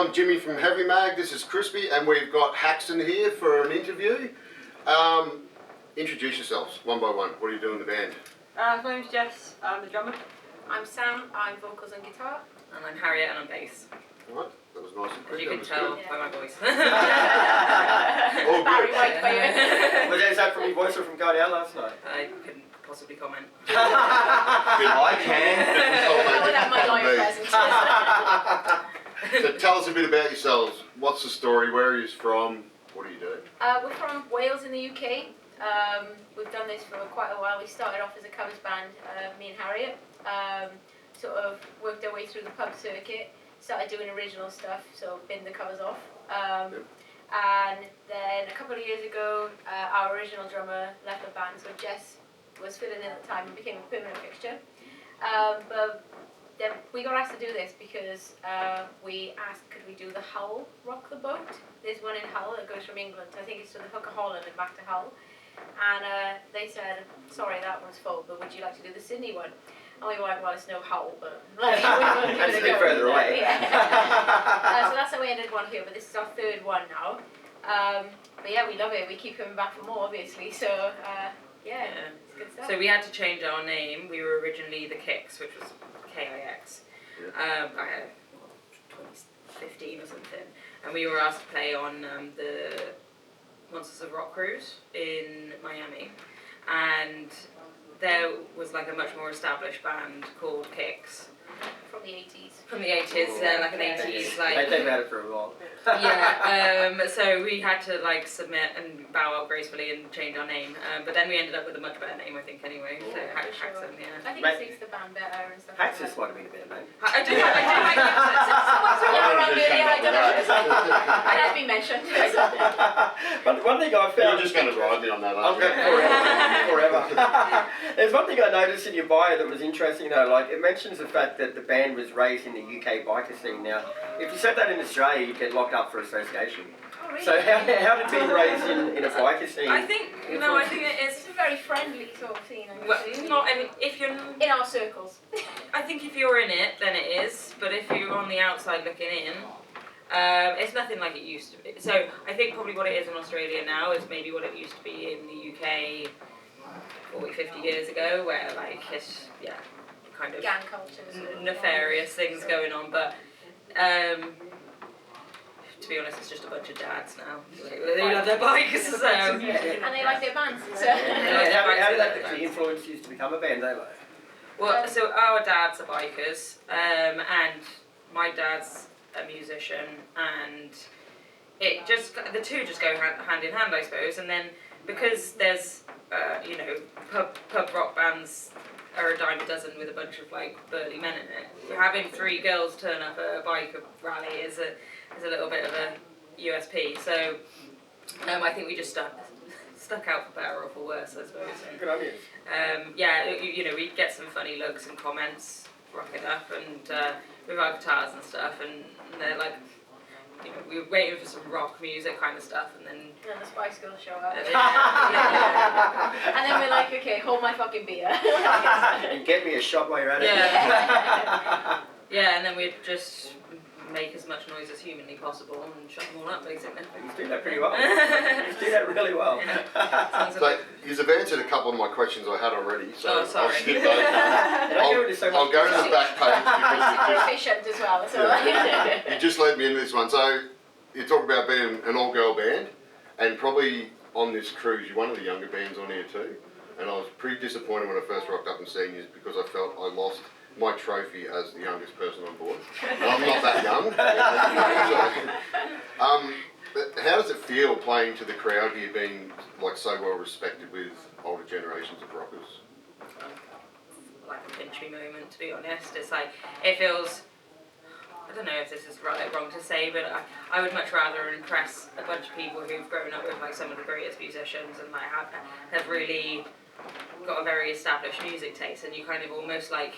I'm Jimmy from Heavy Mag. This is Crispy, and we've got Haxan here for an interview. Introduce yourselves one by one. What are you doing in the band? My name's Jess, I'm the drummer. I'm Sam, I'm vocals and guitar. And I'm Harriet and I'm bass. Right, that was nice and quick. As you can tell by my voice. Oh, Barry good. White for you. Is that from your voice or from going out last night? I couldn't possibly comment. I can. I would have my live presence. So tell us a bit about yourselves. What's the story? Where are you from? What do you do? We're from Wales in the UK. We've done this for quite a while. We started off as a covers band, me and Harriet. Sort of worked our way through the pub circuit, started doing original stuff, so binned the covers off. And then a couple of years ago, our original drummer left the band, so Jess was filling in at the time and became a permanent fixture. But then we got asked to do this because we asked, could we do the Hull Rock the Boat? There's one in Hull that goes from England, I think it's to the Hook of Holland and back to Hull. And they said, sorry, that one's full, but would you like to do the Sydney one? And we were like, well, it's no Hull, but like, we'll give That's it a bit further away. Yeah. So that's how we ended one here, but this is our third one now. But yeah, we love it. We keep coming back for more, obviously. So yeah, it's good stuff. So we had to change our name. We were originally the Kix, which was Kix. Back in 2015 or something. And we were asked to play on the Monsters of Rock cruise in Miami. And there was like a much more established band called Kix. From the 80s. From the 80s, like an 80s, like... They've had it for a while. Yeah, so we had to like submit and bow out gracefully and change our name. But then we ended up with a much better name, I think, anyway. So Haxan, yeah. I think it suits the band better and stuff. Haxan's might have been a better name. I do like It has been mentioned. One thing I found... You're just going to ride me on that, aren't I'm you? going forever. There's one thing I noticed in your bio that was interesting though, like it mentions the fact that the band was raised in the UK biker scene. Now, if you said that in Australia, you'd get locked up for association. Oh, really? So how did being raised in a biker scene? I think it is. It's a very friendly sort of scene. Well, not if you're in our circles. I think if you're in it, then it is. But if you're on the outside looking in, it's nothing like it used to be. So I think probably what it is in Australia now is maybe what it used to be in the UK 40, 50 years ago, where like it's kind of Gang cultures. nefarious things going on. But to be honest, it's just a bunch of dads now. They love their bikes, so. And they like their bands. So. How did that actually influence you to become a band? Well, so our dads are bikers, and my dad's a musician, and it just the two just go hand in hand, I suppose. And then because there's pub rock bands are a dime a dozen with a bunch of like burly men in it. Having three girls turn up at a bike rally is a little bit of a USP. So I think we just stuck out for better or for worse, I suppose. And, Good on you. we get some funny looks and comments rocking up and with our guitars and stuff, and they're like, we were waiting for some rock music kind of stuff, and then the Spice Girls show up. Yeah. And then we're like, okay, hold my fucking beer. And get me a shot while you're at it. Yeah. Yeah, and then we'd just make as much noise as humanly possible and shut them all up, basically. You do that pretty well. You do that really well. So, you've answered a couple of my questions I had already, so Oh, sorry. I'll skip those. I'll go to the back page because We're efficient as well. So. you just led me into this one. So you talk about being an all-girl band, and probably on this cruise you're one of the younger bands on here too. And I was pretty disappointed when I first rocked up and seen you because I felt I lost my trophy as the youngest person on board. And I'm not that young. But how does it feel playing to the crowd here, being like so well respected with older generations of rockers? Like a pinch me moment, to be honest. It's like, it feels, I don't know if this is wrong to say, but I would much rather impress a bunch of people who've grown up with like some of the greatest musicians and like have really got a very established music taste, and you kind of almost like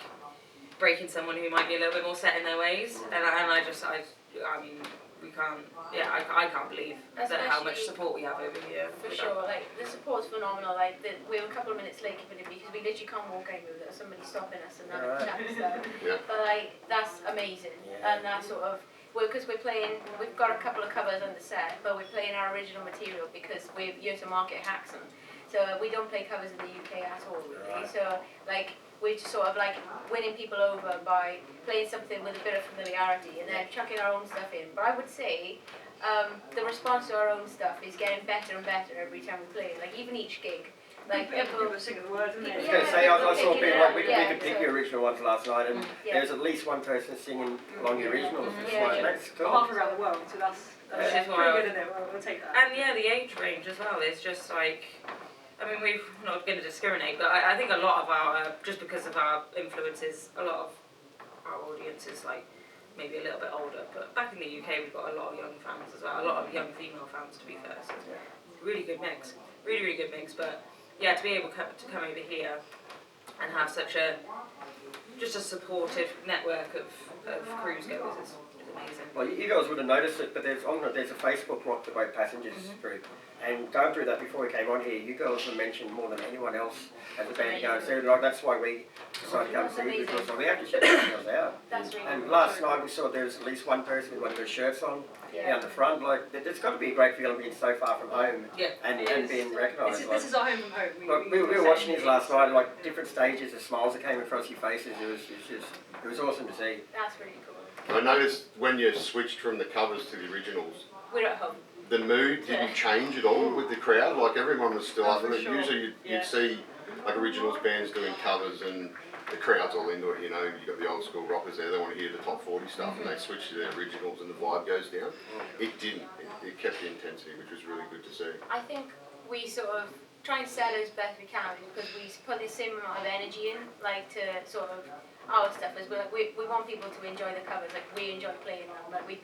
breaking someone who might be a little bit more set in their ways, and I mean, we can't, I can't believe how much support we have over here. For sure, like the support's phenomenal. Like we were a couple of minutes late because we literally can't walk anywhere without somebody stopping us and having chats. But like that's amazing, and that sort of because we're playing, we've got a couple of covers on the set, but we're playing our original material because we're here to market Haxan. So we don't play covers in the UK at all, really. Right. So like we're just sort of like winning people over by playing something with a bit of familiarity and then chucking our own stuff in. But I would say the response to our own stuff is getting better and better every time we play. Like even each gig. Like people were singing the words, isn't I was it? going to say, I saw picking people it like, up, we could pick the original ones last night, and there's at least one person singing along the originals. It's like, that's cool. Half around the world, so that's Which is pretty wild. good, isn't it? We'll take that. And yeah, the age range as well is just like, I mean, we're not going to discriminate, but I think a lot of our, just because of our influences, a lot of our audience is like maybe a little bit older, but back in the UK we've got a lot of young fans as well, a lot of young female fans to be fair, so really good mix, really good mix, but yeah, to be able to come over here and have such a, just a supportive network of cruise goers is amazing. Well, you guys would have noticed it, but there's a Facebook Rock the Boat Passengers group. And going through that before we came on here, you girls were mentioned more than anyone else as a band going. So like, that's why we decided to come see you, because we have to check ourselves out. That's really And last night we saw there was at least one person with one of their shirts on down the front. Like, there's got to be a great feeling being so far from home and being recognised. This is our home from home. We were watching this last night, like different stages of smiles that came across your faces. It was awesome to see. That's really cool. I noticed when you switched from the covers to the originals, We're at home. the mood didn't change at all with the crowd. Like everyone was still up in it. Sure. Usually you'd see like originals bands doing covers and the crowd's all into it, you know. You got the old school rockers there, they want to hear the top 40 stuff and they switch to their originals and the vibe goes down. It didn't. It kept the intensity, which was really good to see. I think we sort of try and sell it as best we can because we put the same amount of energy in, like to sort of our stuff as well. We want people to enjoy the covers, like we enjoy playing them. Like we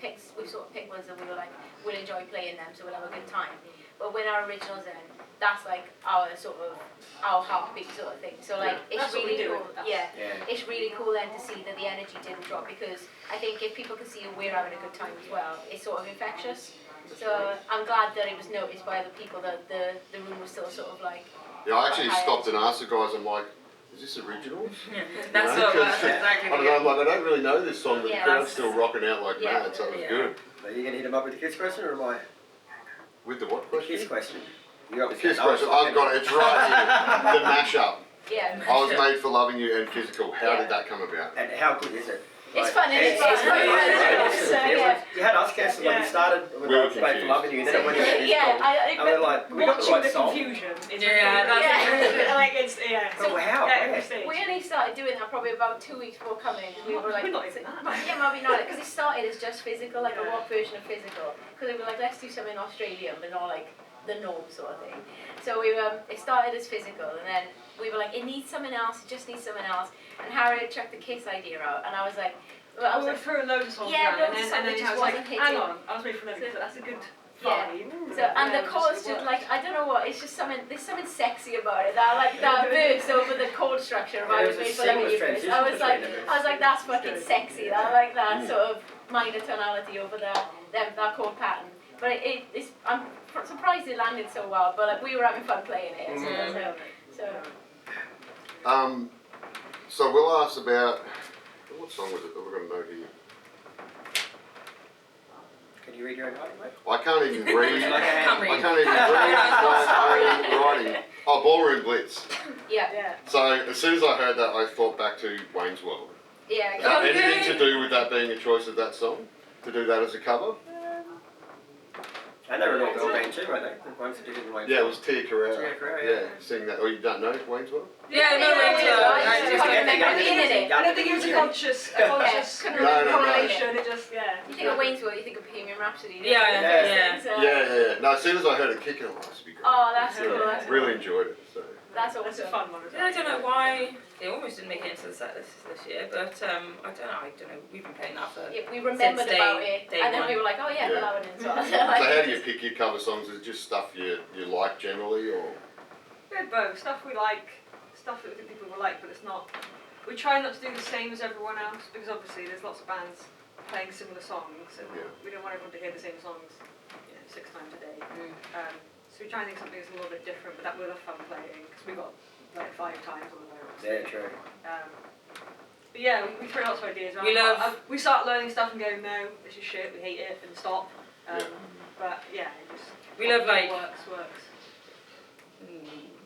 sort of picked ones that we were like, we'll enjoy playing them, so we'll have a good time. But when our originals in, that's like our sort of our heartbeat sort of thing. So like it's really cool. It's really cool then to see that the energy didn't drop because I think if people can see we're having a good time as well, it's sort of infectious. So I'm glad that it was noticed by the people that the room was still sort of like. Yeah, I actually stopped and asked the guys, I'm like, is this originals? That's exactly I don't know, I'm like, I don't really know this song, but the crowd's that's- still rocking out like mad, so it was good. Are you going to hit them up with the kids question, or am I? With the what The question? kids question. You got The kiss question, I've got it, it's right here. The mashup. Yeah. I was made for loving you and physical. How did that come about? And how good is it? It's fun, isn't it? It's It's fun, it's- isn't it? You had us guessing when you started with We were Made for confused. Loving You, and then it went into this Yeah, song. And we're like, we got the Watching right the song. confusion is Yeah, like it's Oh, wow. every stage. We only started doing that probably about 2 weeks before coming. We were like, We're not even that. yeah, maybe not, because it started as just physical, like a rock version of physical. Because we were like, let's do something Australian, but not like the norm sort of thing. So we it started as physical, and then we were like, it needs something else. It just needs something else. And Harriet chucked the Kiss idea out, and I was like, I was throwing loads of songs yeah, around, loads of and then songs I was just like, wasn't hang hitting. on, I was waiting for them, that's a good Yeah. vibe. so, and the chorus just like, I don't know what, it's just something, there's something sexy about it. That like that verse over the chord structure of I was made for loving you verse. I was like, that's fucking sexy. I like that sort of minor tonality over that chord pattern. But I'm surprised it landed so well. But like, we were having fun playing it. So we'll ask about, what song was it that we've got a note here? Can you read your own writing, mate? I can't even read. Can't read. I can't even read my own writing. Oh, Ballroom Blitz. Yeah. So as soon as I heard that, I thought back to Wayne's World. Yeah. Anything to do with that being a choice of that song? To do that as a cover? And they were an all-girl band too, weren't they? The ones that did it in Wayne's Yeah, it was Tia Carrera. Tia Carrera, Yeah, sing that. Oh, you don't know Wayne's World? Yeah, no, I don't think it was a conscious correlation, it just, You think of Wayne's World, you think of Bohemian Rhapsody. Yeah. Yeah. No, as soon as I heard it kicking, I'm like, this would be great. Oh, that's cool. That's cool. Really enjoyed it. So. That's that's a awesome. fun one as Yeah, well. I don't know why it almost didn't make it into the set list this year, but I don't know. We've been playing that for. Yeah, we remembered Since about day it, and then one. we were like, oh yeah, Yeah. well, that one in. So, So how do you pick your cover songs? Is it just stuff you like generally, or? We're both stuff we like, stuff that we think people will like, but it's not. We try not to do the same as everyone else because obviously there's lots of bands playing similar songs, and we don't want everyone to hear the same songs 6 times a day. So we try and think something that's a little bit different, but that we'll have fun playing because we got like 5 times on the road. Yeah, true. But But yeah, we throw lots of ideas around. We start learning stuff and go, no, this is shit, we hate it, and stop. But yeah, it just we love like works.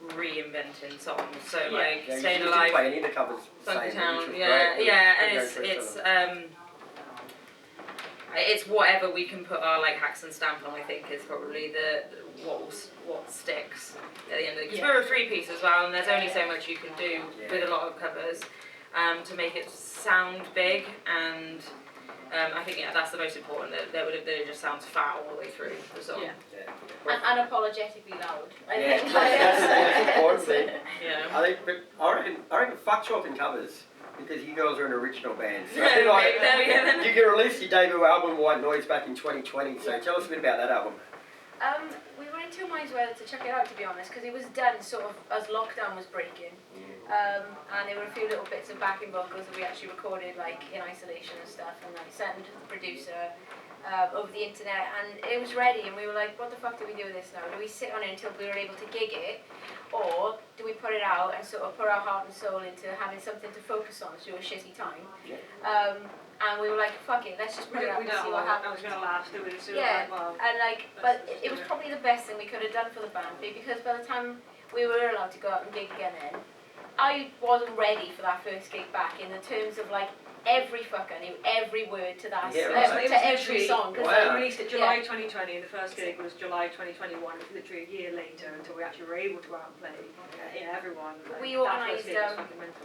Reinventing songs. So Yeah. like Yeah, Staying you Alive, didn't play any of the covers. Funky same, Town. which was Yeah, great. yeah, and Going through it's some- it's whatever we can put our like Haxan stamp on. I think is probably what sticks at the end of it. Because we're a 3-piece as well, and there's only so much you can do with a lot of covers to make it sound big. And I think that's the most important. That it just sounds fat all the way through the song. And unapologetically loud. I think. That's the important thing. Yeah. I reckon fuck chalking covers, because you girls are an original band. So Yeah, like, yeah. you can release your debut album White Noise back in 2020, so tell us a bit about that album. We were in two minds whether to check it out, to be honest, because it was done sort of as lockdown was breaking, and there were a few little bits of backing vocals that we actually recorded like in isolation and stuff, and like sent them to the producer over the internet, and it was ready, and we were like, what the fuck do we do with this now? Do we sit on it until we were able to gig it, or do we put it out and sort of put our heart and soul into having something to focus on through a shitty time? And we were like, fuck it, let's just put it out and see what happens. I was going to laugh, do it as soon Yeah, as well. and like, but it was probably the best thing we could have done for the band, because by the time we were allowed to go out and gig again then, I wasn't ready for that first gig back in the terms of like, every fucker knew every word to that, to every song. Because they released it July 2020 and the first gig was July 2021, it was literally a year later until we actually were able to go out and play. Everyone. Like, we organised,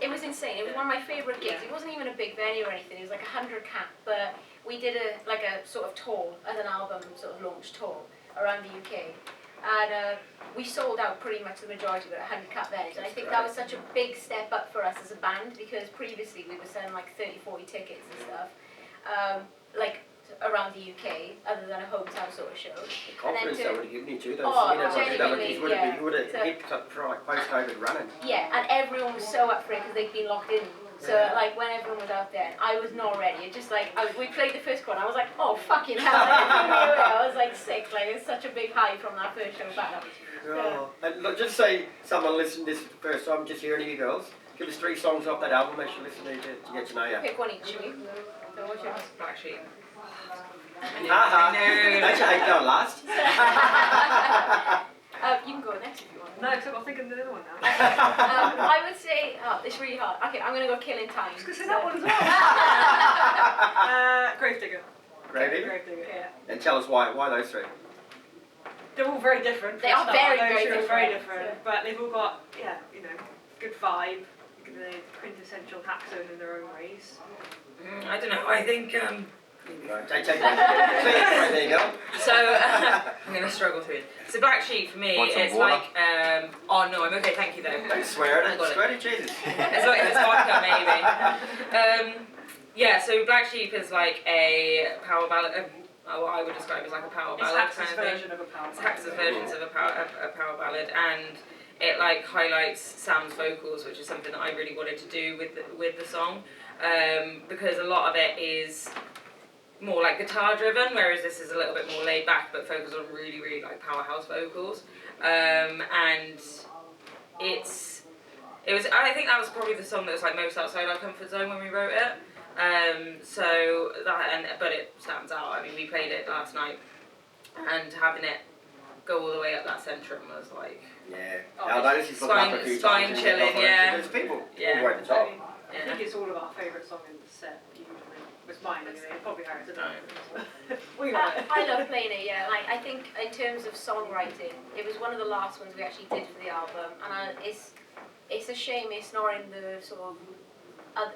it was insane, it was one of my favourite gigs. It wasn't even a big venue or anything, it was like 100 cap, but we did a sort of tour, as an album sort of launch tour around the UK. And we sold out pretty much the majority of it, 100 cap venues, and I think that was such a big step up for us as a band, because previously we were selling like 30-40 tickets and stuff, like around the UK, other than a hometown sort of show. The confidence that would have given you too, though. Oh, you know, genuinely, you would have hit like post-COVID running. Yeah, and everyone was so up for it because they'd been locked in. So like when everyone was out there, I was not ready. It just like we played the first one, I was like, oh fucking hell! I was like sick. Like it's such a big high from that first show back. Oh. And look, just say someone listened to this for the first time, just hearing you girls. Give us 3 songs off that album they should listen to get to know you. Pick one each. So what's yours? Black Sheep. Haha. Don't you hate going last? You can go next if you want. No, because I'm thinking of the other one now. I would say, it's really hard. Okay, I'm going to go Killing Time. I was going to say that one as well. Gravedigger. Gravedigger? Gravedigger, yeah. And tell us why those 3. They're all very different. They are very different. Very different. But they've all got, good vibe. The quintessential Haxan in their own ways. I don't know, I think Take there you go. so I'm going to struggle through it. So Black Sheep for me, it's water? like oh no, I'm okay, thank you though. Don't swear at it. Got Swear to Jesus. It's like it's vodka maybe. Yeah, so Black Sheep is like a power ballad. What I would describe as like a power ballad kind of thing. Version of a power It's Haxan's versions of a power ballad, and it like highlights Sam's vocals, which is something that I really wanted to do with the song, because a lot of it is more like guitar driven, whereas this is a little bit more laid back, but focused on really, really like powerhouse vocals, and I think that was probably the song that was like most outside our comfort zone when we wrote it. But it stands out. I mean, we played it last night, and having it go all the way up that centrum was like spine chilling. Yeah, There's people all the way I at the top. think it's all of our favourite song in the set. Usually, it's mine anyway. Probably Harry's. We love it. I love playing it. Yeah, like I think in terms of songwriting, it was one of the last ones we actually did for the album, and it's a shame it's not in the sort of.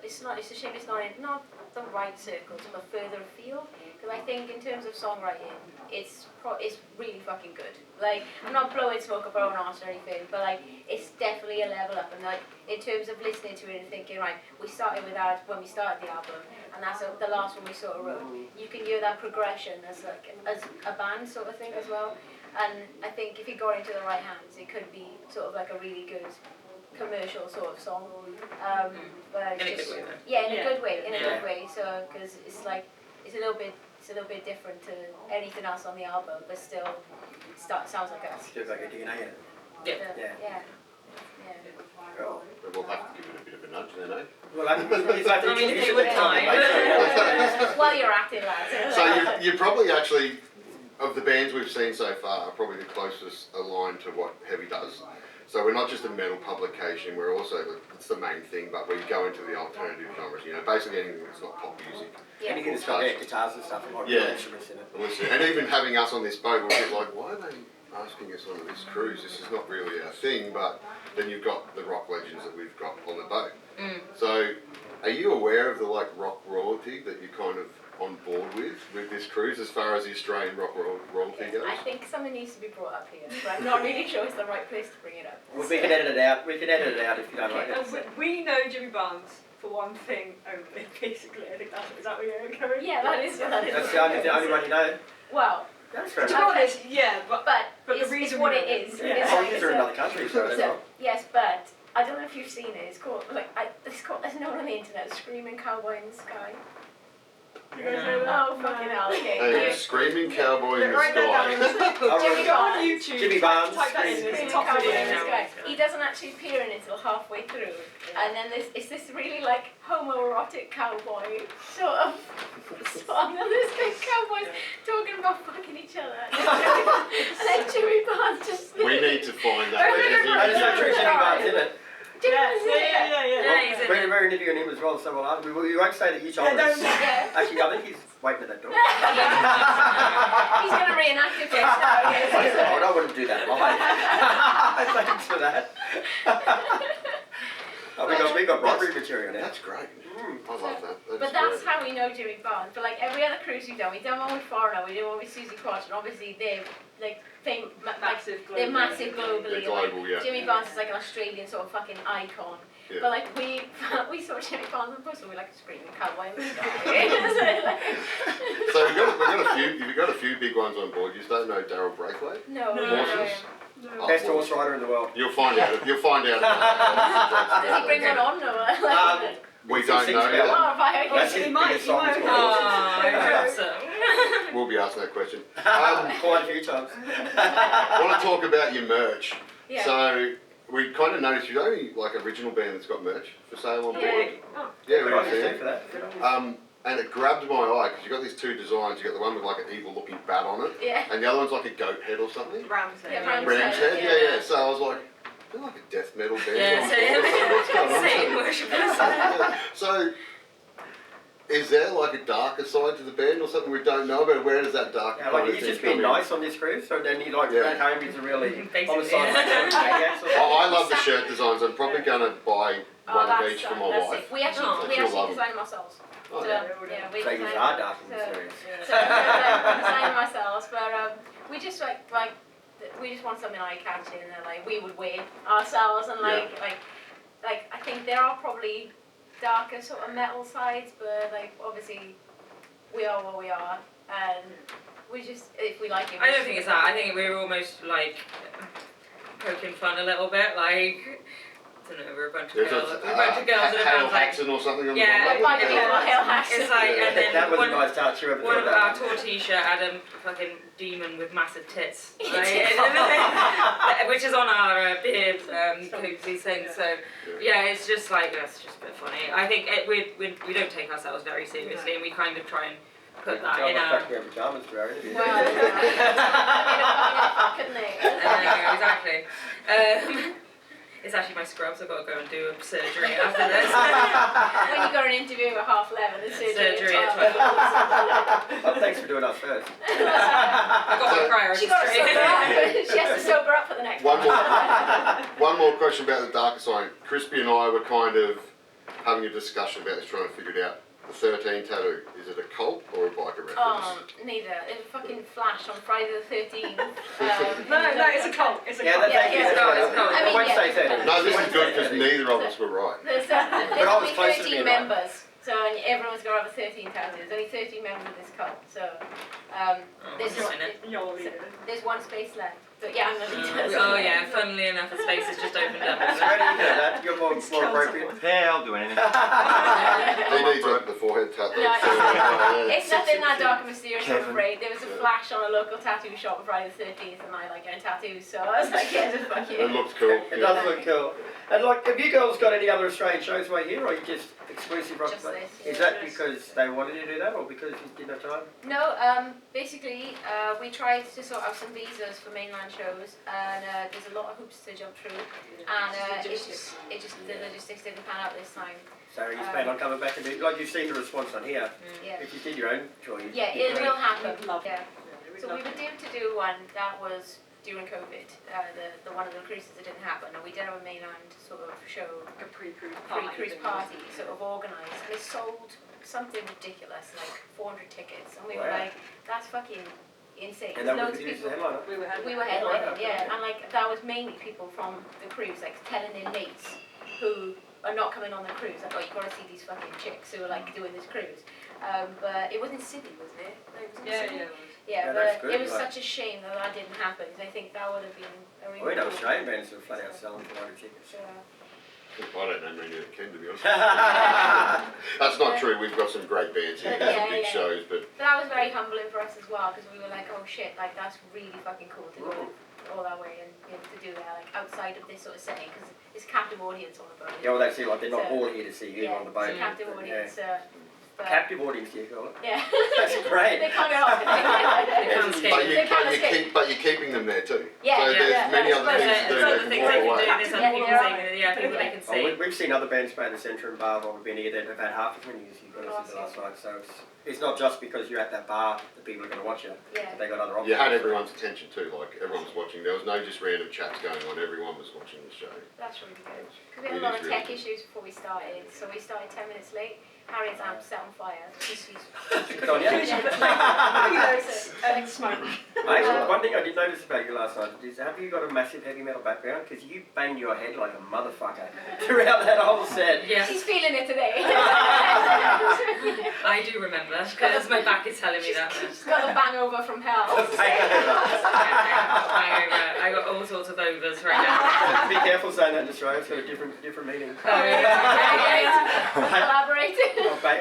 It's a shame it's not in not the right circles, but further afield. Because I think in terms of songwriting, it's really fucking good. Like I'm not blowing smoke up our own arse or anything, but like it's definitely a level up. And like in terms of listening to it and thinking, right, we started with that when we started the album, and that's the last one we sort of wrote. You can hear that progression as a band sort of thing as well. And I think if it got into the right hands, it could be sort of like a really good commercial sort of song, but in a good way, though. Yeah, in a good way, So because it's like it's a little bit different to anything else on the album, but still sounds like us. Feels like a DNA in it. Yeah. Oh. But we'll have to give it a bit of a nudge then, eh? Well, I mean, if you wouldn't mind. While you're acting, lads. So you're probably actually, of the bands we've seen so far, are probably the closest aligned to what Heavy does. So we're not just a metal publication, we're also, it's the main thing, but we go into the alternative genres, you know, basically anything that's not pop music. Anything that's got guitars and stuff, and Yeah. instruments in it. Listen, and even having us on this boat, we're a bit like, why are they asking us onto this cruise? This is not really our thing, but then you've got the rock legends that we've got on the boat. So, are you aware of the like rock royalty that you're kind of on board with this cruise as far as the Australian rock royalty goes? I think something needs to be brought up here, but I'm not really sure it's the right place to bring it up. Well, we can edit it out. We can edit it out if you don't like it. We know Jimmy Barnes for one thing only, basically. I think that's is that what you're encouraging? Yeah, that is. That's the only one you know. Well, That's fair To be enough. honest, yeah, but but the it's reason what we it know is. them. Yeah, It's oh, like- these are in another country, so that's So, all. yes, but I don't know if you've seen it. It's called it's known on the internet, Screaming Cowboy in the Sky. You guys know that? Oh fucking hell! Okay. Hey, screaming cowboy in the Write that sky. I'll Jimmy write- Go on Barnes. YouTube. Jimmy Barnes. Type that in. Screaming It's top Cowboy video in the now. Sky. He doesn't actually appear in it until halfway through, and then it's this really like homoerotic cowboy sort of song, and there's these cowboys talking about fucking each other, and then Jimmy Barnes just. We need to find that. Oh, there's actually Jimmy Barnes in it. Jimmy Yes, Barnes, Yeah, he's in We're, it. we're interviewing him as well, so we won't say that you told us. Yeah. Actually, I think he's waiting at that door. He's gonna reenact it for us now. Oh, Yes. I wouldn't do that. Thanks for that. Oh, we got robbery material now. That's great. I love that. But that's how we know Jimmy Barnes. But like every other cruise we've done one with Foreigner, we did one with Susie Quatch, and obviously they're like Massive they're globally. massive globally. They're global, like, yeah. Jimmy Barnes is like an Australian sort of fucking icon. Yeah. But like we saw Jimmy Barnes on the bus and we were like screaming cowboy in the sky. So you've got a few big ones on board. You just don't know Daryl Braithwaite? No. No. Horses? No. Best horse rider in the world. You'll find out. You'll find out. Does he bring one on? No. We don't know Sings yet. Oh, right, okay. That's He his might, biggest he song. might. is Oh, horses. awesome. We'll be asking that question. Quite a few times. I want to talk about your merch. Yeah. So we kind of noticed you're the only like original band that's got merch for sale on board. Oh. Yeah, Good really on you, fan. for that. And it grabbed my eye because you got these two designs. You got the one with like an evil-looking bat on it, Yeah. and the other one's like a goat head or something. Ram's head. Yeah, Ram's Ram's head, head. yeah. Yeah. So I was like, they're like a death metal band. Yeah, What's going on? same worshipers. So, is there like a darker side to the band or something we don't know about? Where does that dark Yeah, kind like of he's thing just come been in? nice on this cruise, so then he like Yeah. back home he's a really Basically, homicide. yeah. I love the shirt designs. I'm probably going to buy Oh, one of that's each for my that's wife. it. We actually Oh, we you'll actually love 'em. designed them ourselves. Oh, So, yeah. yeah, we So you designed are them. dark in the series. So we designed them ourselves, but we just like we just want something eye catching that like we would wear ourselves, and like I think there are probably darker sort of metal sides, but like obviously we are what we are, and we just if we like it. I don't think it's that. I think we're almost like poking fun a little bit, like. I don't know, we're a bunch of There's girls. We're a bunch of girls that Hail have like. Haxan or something on Yeah, the Like bottom. people Hail Haxan. It's like, and then That was a one, nice touch. You ever one thought of our that? tour t-shirt had a fucking demon with massive tits, He like, did. which is on our beard cozy thing. So yeah, it's just like that's just a bit funny. I think we don't take ourselves very seriously, and we kind of try and put that in our. Wear pajamas for our interview. Well, couldn't they? Exactly. It's actually my scrubs. I've got to go and do a surgery after this. When you got an interview at 11:30 and surgery at 12. Oh, thanks for doing us first. I've got my priorities She got to straight. sober up. She has to sober up for the next one. One more question about the darker side. Crispy and I were kind of having a discussion about this, trying to figure it out. The 13 tattoo, is it a cult or a biker reference? Neither. It fucking flashed on Friday the 13th. No, it's a cult. It's a Yeah, cult. thank you. Yeah, it's not. I I mean, won't say yeah. 30. No, this is good because neither of us were right. There's But I was only close to 13 being right. members. So everyone's got over 13 tattoos. There's only 13 members of this cult. So there's, what's in it? You're leaving. there's one space left. But yeah, I'm going to Oh yeah, funnily enough, the space has just opened up. So where do you get that? You're more appropriate. Yeah, I'll do anything. He needs the forehead tattoo. No, It's nothing that dark and mysterious or afraid. There was a flash on a local tattoo shop on Friday the 13th, and I like getting tattoos, so I was like, yeah, just fuck you. It looks cool. It does look cool. And like, have you girls got any other Australian shows right here, or are you just exclusive rock? Just this, Is yeah. that because they wanted you to do that, or because you didn't have time? No, basically, we tried to sort out some visas for mainland shows, and there's a lot of hoops to jump through, and the logistics didn't pan out this time. So you plan on coming back and do, like you've seen the response on here. Yeah. If you did your own tour, Yeah, it will happen. Love Yeah. it. So we were due to do one that was during COVID, the one of the cruises that didn't happen, and we did have a mainland sort of show, Like a pre-cruise party. pre-cruise party, sort of organised, and it sold something ridiculous, like 400 tickets, and we were Wow. like, that's fucking insane. And that Loads was of the people. headliner. We were headlining, yeah, and like that was mainly people from the cruise, like telling their mates who are not coming on the cruise, like, oh, you gotta see these fucking chicks who are like doing this cruise. But it was in Sydney, wasn't it? Like, was it in Yeah, Sydney? yeah. Yeah, Yeah, that's but good, it was like- such a shame that that didn't happen. 'Cause I think that would have been a really We know cool- Australian bands who are flat out selling 400 tickets. Yeah. I don't know many that can, to be honest. Yeah. That's not true. We've got some great bands here, some big shows, but But that was very humbling for us as well, because we were like, oh shit, like that's really fucking cool to go all that way and be able to do that, like outside of this sort of setting, because it's a captive audience on the boat. Yeah, well that's it, like they're not So- all here to see you Yeah, on the boat. it's a captive audience. But Captive audience, do you call it? yeah. That's great. They can't get off. They can't escape. but you're keeping them there too. Yeah, so yeah, there's yeah. many other things to do. There's other They things can they walk can do. away. There's other Yeah, people yeah. saying, yeah, people they can Oh, see. we've seen other bands play in the centre and bar while we've been here that have had half as many as you've got us in the last night. So it's not just because you're at that bar that people are going to watch you. Yeah. They got other options. You had everyone's attention too, like everyone was watching. There was no just random chats going on. Everyone was watching the show. That's really good. Because we had a lot of tech issues before we started, so we started 10 minutes late. Harriet's amp set on fire. Good on you. And smoke. Mate, one thing I did notice about you last night is have you got a massive heavy metal background? Because you banged your head like a motherfucker throughout that whole set. Yeah, She's feeling it today. I do remember, because my back is telling me that. She's got a bangover from hell. I got all sorts of overs right now. Be careful saying that in Australia, it's got a different meaning. Collaborating.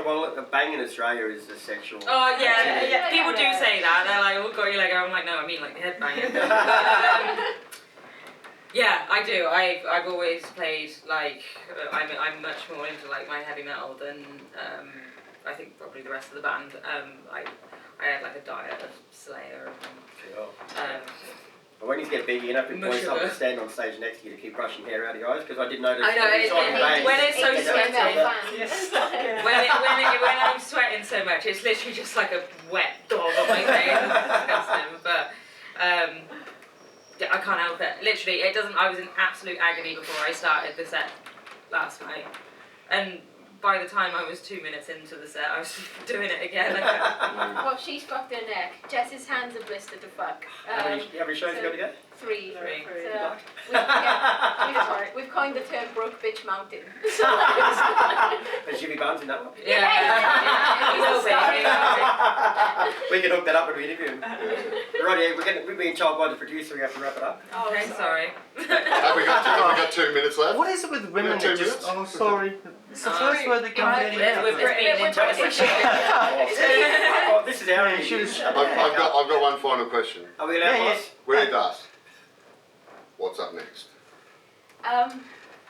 Well, a bang in Australia is a sexual. Oh yeah, Yeah. people do say that. They're like, oh, got you like, I'm like, no, I mean like head banging. Yeah, I do. I've always played like I'm much more into like my heavy metal than I think probably the rest of the band. I had like a diet of Slayer and But when you get big, you have to point something to stand on stage next to you to keep brushing hair out of your eyes, because I did notice. I know, every time you bang, when it's so It's sweaty. fans. When I'm sweating so much, it's literally just like a wet dog on my face. It's disgusting. But I can't help it. Literally, it doesn't. I was in absolute agony before I started the set last night, and by the time I was 2 minutes into the set, I was doing it again. Well, she's fucked her neck. Jess's hands are blistered to fuck. How many shows you got to go? 3. Three. So we've coined the term broke bitch mountain. And Jimmy Barnes in that one? Yeah. We can hook that up when we interview him. Right, we're being told by the producer we have to wrap it up. Oh, Okay, sorry. Have we got 2 minutes left? What is it with women Two that just... minutes. Oh, sorry. It's the first word that comes in. With this being interesting. Oh, this is our Yeah, interview. I've got one final question. Are we allowed, Yeah, boss? Really does. What's up next?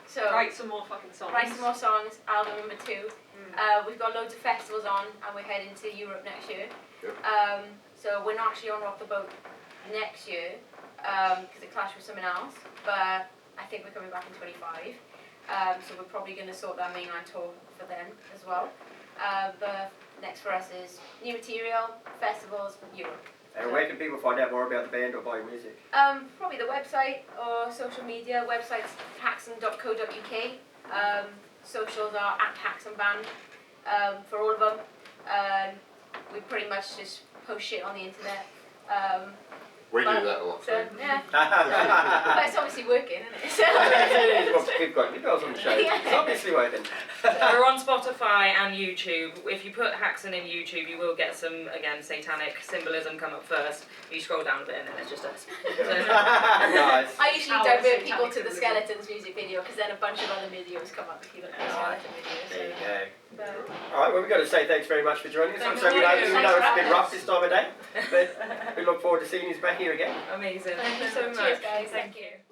So Write some more fucking songs. write some more songs. Album number 2. We've got loads of festivals on, and we're heading to Europe next year. Yep. So we're not actually on Rock the Boat next year because it clashed with something else. But I think we're coming back in 25. So we're probably going to sort that mainline tour for them as well. But next for us is new material, festivals, Europe. And where can people find out more about the band or buy your music? Probably the website or social media. Website's haxan.co.uk. Socials are @haxanband for all of them. We pretty much just post shit on the internet. We do that a lot. So, yeah. But it's obviously working, isn't it? So, Well, we've got you girls on the show. It's obviously working. We're on Spotify and YouTube. If you put Haxan in YouTube, you will get some, again, satanic symbolism come up first. You scroll down a bit and then it's just us. Nice. I usually Our divert people satanic to the symbolism. Skeletons music video because then a bunch of other videos come up if you look at the Skeleton video. There you So, go. but, right, well, we've got to say thanks very much for joining us. Thank So we you. know Thanks it's for a bit having rough us. this time of day, but we look forward to seeing you back here again. Amazing. Thank you so Cheers, much. guys. Thank you.